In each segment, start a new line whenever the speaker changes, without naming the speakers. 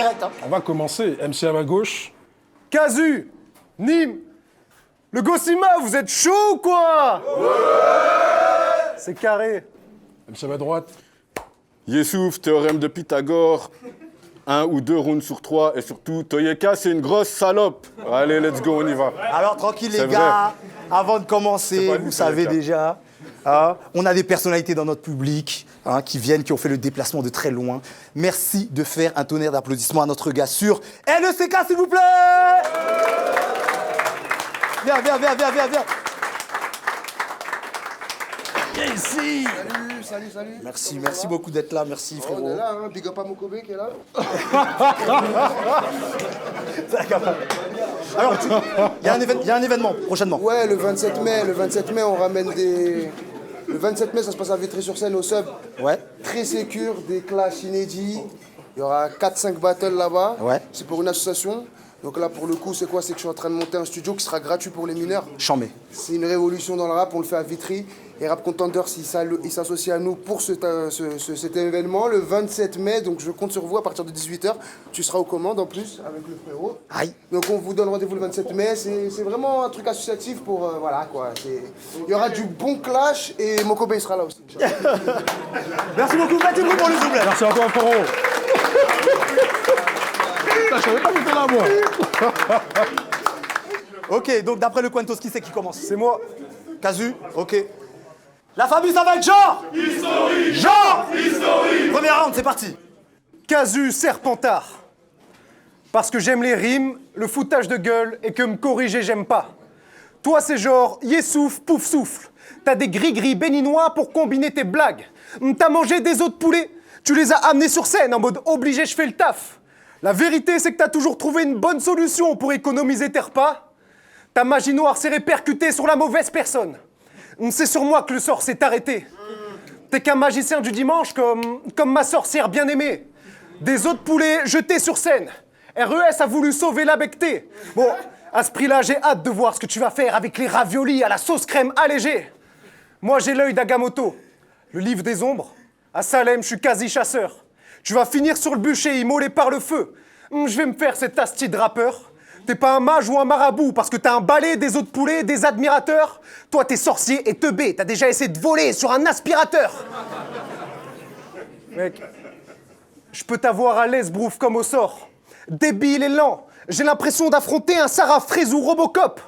direct. Hein.
On va commencer. MC à ma gauche.
Casu, Nîmes, le Gossima, vous êtes chaud ou quoi? Ouais. C'est carré.
MC à ma droite.
Yessouf, théorème de Pythagore, 1 ou 2 rounds sur 3, et surtout, Toyeka, c'est une grosse salope. Allez, let's go, on y va.
Alors, tranquille, les
C'est
gars, avant de commencer,
pas
vous
lui,
savez
Toyeka.
déjà, hein, on a des personnalités dans notre public hein, qui viennent, qui ont fait le déplacement de très loin. Merci de faire un tonnerre d'applaudissements à notre gars sur LECK, s'il vous plaît. Viens. Viens ici.
Salut.
Merci beaucoup d'être là, merci frérot.
On est là, hein. Big up à Mokobe qui est là.
Alors, il y a un événement prochainement.
Ouais, le 27 mai, on ramène des... Le 27 mai, ça se passe à Vitry-sur-Seine au Sub.
Ouais.
Très sécure, des clashs inédits. Il y aura 4-5 battles là-bas.
Ouais.
C'est pour une association. Donc là, pour le coup, c'est quoi? C'est que je suis en train de monter un studio qui sera gratuit pour les mineurs.
Chambé.
C'est une révolution dans le rap, on le fait à Vitry. Et Rap Contenders, il s'associe à nous pour cet événement le 27 mai. Donc je compte sur vous à partir de 18h. Tu seras aux commandes en plus avec le frérot.
Aïe.
Donc on vous donne rendez-vous le 27 mai. C'est vraiment un truc associatif pour... voilà quoi. Il y aura du bon clash et Mokobe sera là aussi.
Merci beaucoup, Mathieu, pour le souffle.
Merci encore, frérot. Putain, je savais pas que t'étais là, moi.
Ok, donc d'après le Quantos, qui c'est qui commence?
C'est moi.
Casu, ok. La famille, ça va être genre historique. Genre historique. Premier round, c'est parti.
Casu Serpentard. Parce que j'aime les rimes, le foutage de gueule et que me corriger, j'aime pas. Toi, c'est genre Yessouf, pouf souffle. T'as des gris-gris béninois pour combiner tes blagues. T'as mangé des os de poulet. Tu les as amenés sur scène en mode obligé, je fais le taf. La vérité, c'est que t'as toujours trouvé une bonne solution pour économiser tes repas. Ta magie noire s'est répercutée sur la mauvaise personne. C'est sur moi que le sort s'est arrêté. T'es qu'un magicien du dimanche comme ma sorcière bien-aimée. Des os de poulet jetés sur scène. RES a voulu sauver la bectée. Bon, à ce prix-là, j'ai hâte de voir ce que tu vas faire avec les raviolis à la sauce crème allégée. Moi, j'ai l'œil d'Agamotto, le livre des ombres. À Salem, je suis quasi chasseur. Tu vas finir sur le bûcher, immolé par le feu. Je vais me faire cet asti de rappeur. T'es pas un mage ou un marabout parce que t'as un balai, des os de poulet, des admirateurs. Toi, t'es sorcier et teubé. T'as déjà essayé de voler sur un aspirateur. Mec, je peux t'avoir à l'esbrouf comme au sort. Débile et lent. J'ai l'impression d'affronter un Sarah Fraise ou Robocop.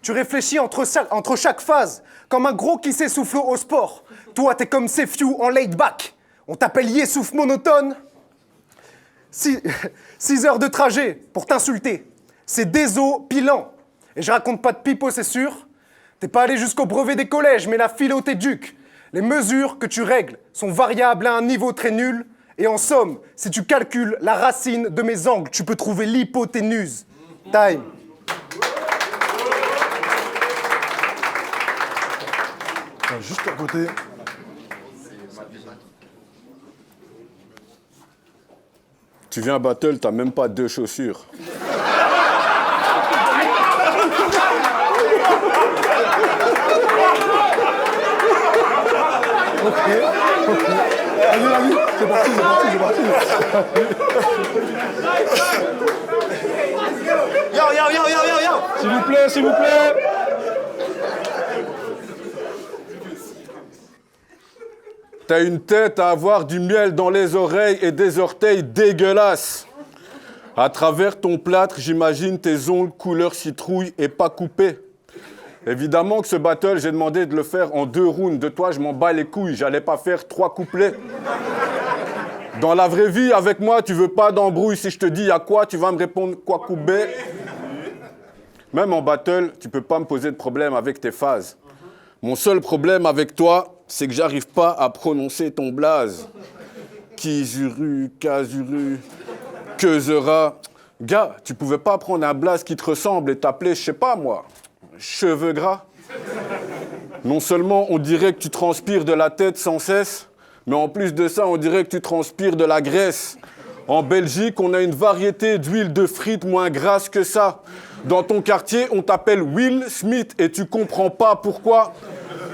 Tu réfléchis entre chaque phase, comme un gros qui s'essouffle au sport. Toi, t'es comme Sefiu en laid back. On t'appelle Yessouf monotone. 6 heures de trajet pour t'insulter. C'est désopilant. Et je raconte pas de pipeau, c'est sûr. T'es pas allé jusqu'au brevet des collèges, mais la philo t'éduque. Les mesures que tu règles sont variables à un niveau très nul. Et en somme, si tu calcules la racine de mes angles, tu peux trouver l'hypoténuse. Time.
Juste à côté.
Tu viens à battle, t'as même pas 2 chaussures.
Allez, c'est parti.
Yo.
S'il vous plaît.
T'as une tête à avoir du miel dans les oreilles et des orteils dégueulasses. À travers ton plâtre, j'imagine tes ongles couleur citrouille et pas coupés. Évidemment que ce battle, j'ai demandé de le faire en 2 rounds. De toi, je m'en bats les couilles. J'allais pas faire 3 couplets. Dans la vraie vie, avec moi, tu veux pas d'embrouille. Si je te dis y a quoi, tu vas me répondre quoi coupé. Même en battle, tu peux pas me poser de problème avec tes phases. Mon seul problème avec toi, c'est que j'arrive pas à prononcer ton blaze. Kizuru, Kazuru, Keuzera. Gars, tu pouvais pas prendre un blaze qui te ressemble et t'appeler, je sais pas moi, cheveux gras. Non seulement on dirait que tu transpires de la tête sans cesse, mais en plus de ça, on dirait que tu transpires de la graisse. En Belgique, on a une variété d'huile de frites moins grasse que ça. Dans ton quartier, on t'appelle Will Smith et tu comprends pas pourquoi.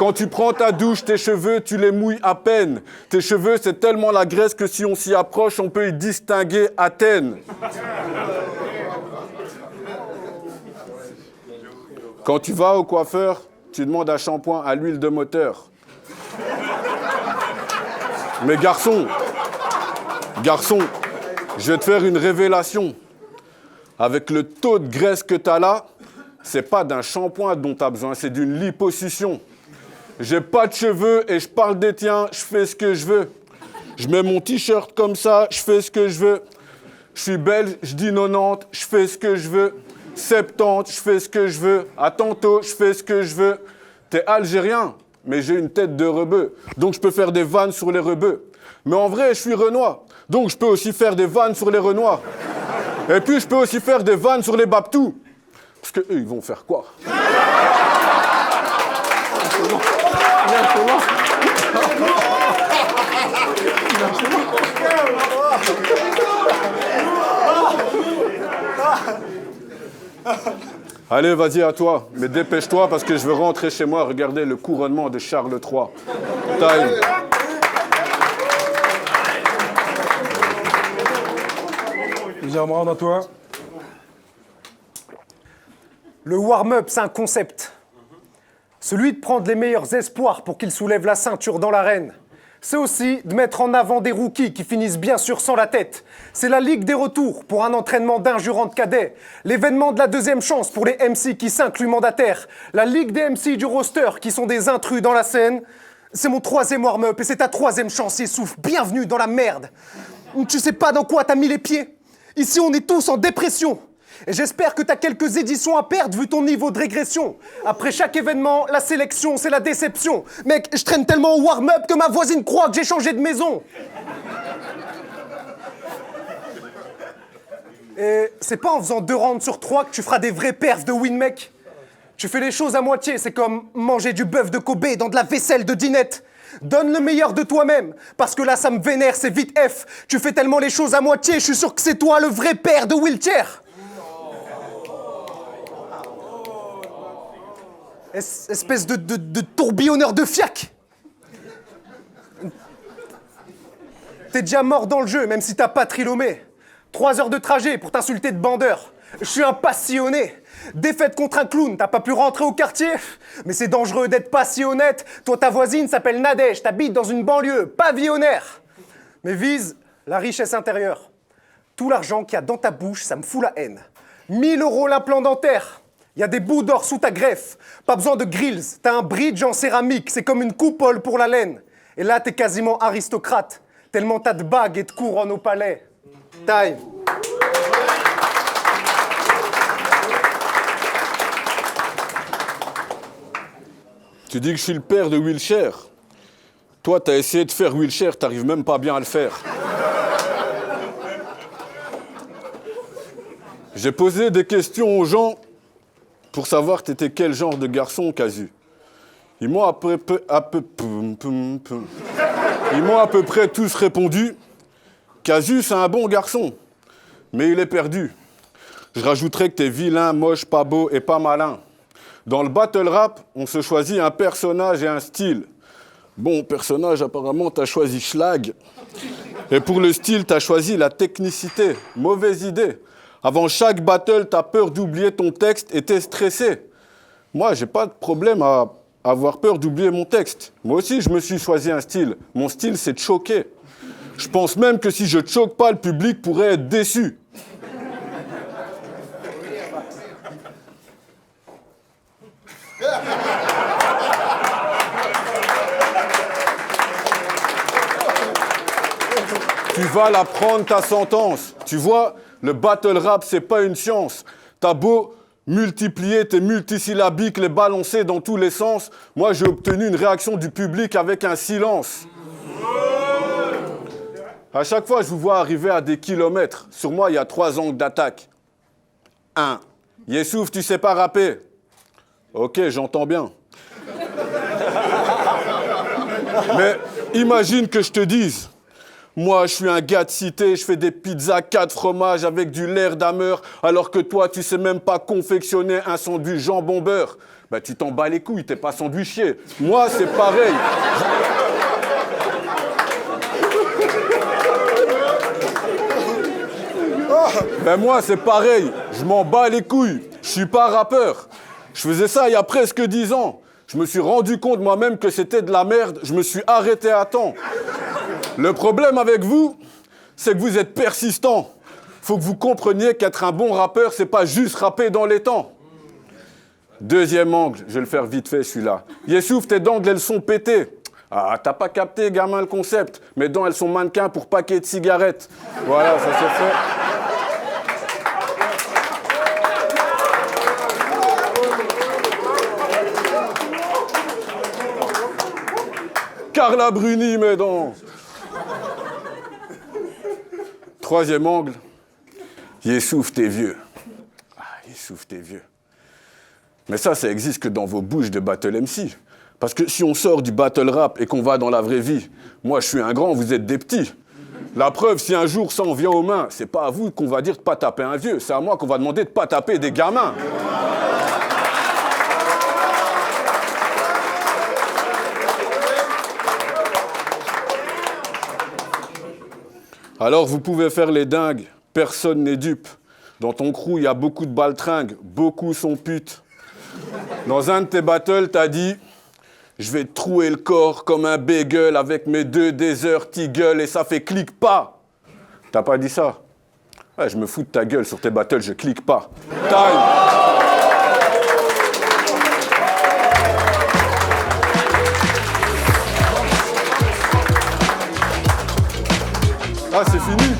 Quand tu prends ta douche, tes cheveux, tu les mouilles à peine. Tes cheveux, c'est tellement la graisse que si on s'y approche, on peut y distinguer Athènes. Quand tu vas au coiffeur, tu demandes un shampoing à l'huile de moteur. Mais garçon, je vais te faire une révélation. Avec le taux de graisse que tu as là, c'est pas d'un shampoing dont tu as besoin, c'est d'une liposuction. J'ai pas de cheveux et je parle des tiens, je fais ce que je veux. Je mets mon t-shirt comme ça, je fais ce que je veux. Je suis belge, je dis 90, je fais ce que je veux. 70, je fais ce que je veux. À tantôt, je fais ce que je veux. T'es algérien, mais j'ai une tête de rebeu. Donc je peux faire des vannes sur les rebeux. Mais en vrai, je suis renois. Donc je peux aussi faire des vannes sur les renois. Et puis je peux aussi faire des vannes sur les babtous. Parce que eux, ils vont faire quoi? Allez, vas-y à toi, mais dépêche-toi parce que je veux rentrer chez moi regarder le couronnement de Charles III. Time.
Légèrement, round à toi.
Le warm-up, c'est un concept. Celui de prendre les meilleurs espoirs pour qu'ils soulèvent la ceinture dans l'arène. C'est aussi de mettre en avant des rookies qui finissent bien sûr sans la tête. C'est la ligue des retours pour un entraînement d'un jurant de cadet. L'événement de la deuxième chance pour les MC qui s'incluent mandataires. La ligue des MC du roster qui sont des intrus dans la scène. C'est mon 3e warm-up et c'est ta 3e chance, Yessouf. Bienvenue dans la merde. Tu sais pas dans quoi t'as mis les pieds. Ici, on est tous en dépression. Et j'espère que t'as quelques éditions à perdre vu ton niveau de régression. Après chaque événement, la sélection, c'est la déception. Mec, je traîne tellement au warm-up que ma voisine croit que j'ai changé de maison. Et c'est pas en faisant 2 rounds sur 3 que tu feras des vrais perfs de win, mec. Tu fais les choses à moitié, c'est comme manger du bœuf de Kobe dans de la vaisselle de dinette. Donne le meilleur de toi-même, parce que là, ça me vénère, c'est vite F. Tu fais tellement les choses à moitié, je suis sûr que c'est toi le vrai père de wheelchair. Espèce de tourbillonneur de fiac. T'es déjà mort dans le jeu, même si t'as pas trilomé. 3 heures de trajet pour t'insulter de bandeur. Je suis un passionné. Défaite contre un clown, t'as pas pu rentrer au quartier? Mais c'est dangereux d'être pas si honnête. Toi, ta voisine s'appelle Nadège, t'habites dans une banlieue pavillonnaire. Mais vise la richesse intérieure. Tout l'argent qu'il y a dans ta bouche, ça me fout la haine. 1 000 € l'implant dentaire. Il y a des bouts d'or sous ta greffe. Pas besoin de grills, t'as un bridge en céramique, c'est comme une coupole pour la laine. Et là, t'es quasiment aristocrate, tellement t'as de bagues et de couronnes au palais. Time.
Tu dis que je suis le père de Wheelchair. Toi, t'as essayé de faire Wheelchair, t'arrives même pas bien à le faire. J'ai posé des questions aux gens pour savoir t'étais quel genre de garçon, Casu. Ils m'ont à peu près tous répondu « Casu, c'est un bon garçon, mais il est perdu. » Je rajouterais que t'es vilain, moche, pas beau et pas malin. Dans le battle rap, on se choisit un personnage et un style. Bon, personnage, apparemment, t'as choisi Schlag. Et pour le style, t'as choisi la technicité. Mauvaise idée. Avant chaque battle, t'as peur d'oublier ton texte et t'es stressé. Moi, j'ai pas de problème à avoir peur d'oublier mon texte. Moi aussi, je me suis choisi un style. Mon style, c'est de choquer. Je pense même que si je ne choque pas, le public pourrait être déçu. Tu vas la prendre ta sentence. Tu vois, le battle rap, c'est pas une science. T'as beau multiplier tes multisyllabiques, les balancer dans tous les sens. Moi, j'ai obtenu une réaction du public avec un silence. À chaque fois, je vous vois arriver à des kilomètres. Sur moi, il y a 3 angles d'attaque. 1. Yessouf, tu sais pas rapper. Ok, j'entends bien. Mais imagine que je te dise, moi, je suis un gars de cité, je fais des pizzas 4 fromages avec du lair d'ameur, alors que toi, tu sais même pas confectionner un sandwich jambon beurre. bah tu t'en bats les couilles, t'es pas sandwichier. Moi, c'est pareil. Ben moi, c'est pareil. Je m'en bats les couilles. Je suis pas rappeur. Je faisais ça il y a presque 10 ans. Je me suis rendu compte moi-même que c'était de la merde. Je me suis arrêté à temps. Le problème avec vous, c'est que vous êtes persistant. Faut que vous compreniez qu'être un bon rappeur, c'est pas juste rapper dans les temps. Deuxième angle, je vais le faire vite fait celui-là. Yessouf, tes dents, elles sont pétées. Ah, t'as pas capté, gamin, le concept. Mes dents, elles sont mannequins pour paquets de cigarettes. Voilà, ça c'est fait. Carla Bruni, mes dents. Troisième angle. Yessouf, t'es vieux. Ah, Yessouf, t'es vieux. Mais ça existe que dans vos bouches de battle MC. Parce que si on sort du battle rap et qu'on va dans la vraie vie, moi je suis un grand, vous êtes des petits. La preuve, si un jour ça en vient aux mains, c'est pas à vous qu'on va dire de pas taper un vieux, c'est à moi qu'on va demander de pas taper des gamins. Alors vous pouvez faire les dingues, personne n'est dupe. Dans ton crew, il y a beaucoup de baltringues, beaucoup sont putes. Dans un de tes battles, t'as dit « Je vais te trouer le corps comme un bagel avec mes 2 Desert Eagle et ça fait clique pas ». T'as pas dit ça? Ouais, je me fous de ta gueule sur tes battles, je clique pas. Time. Ah, c'est fini.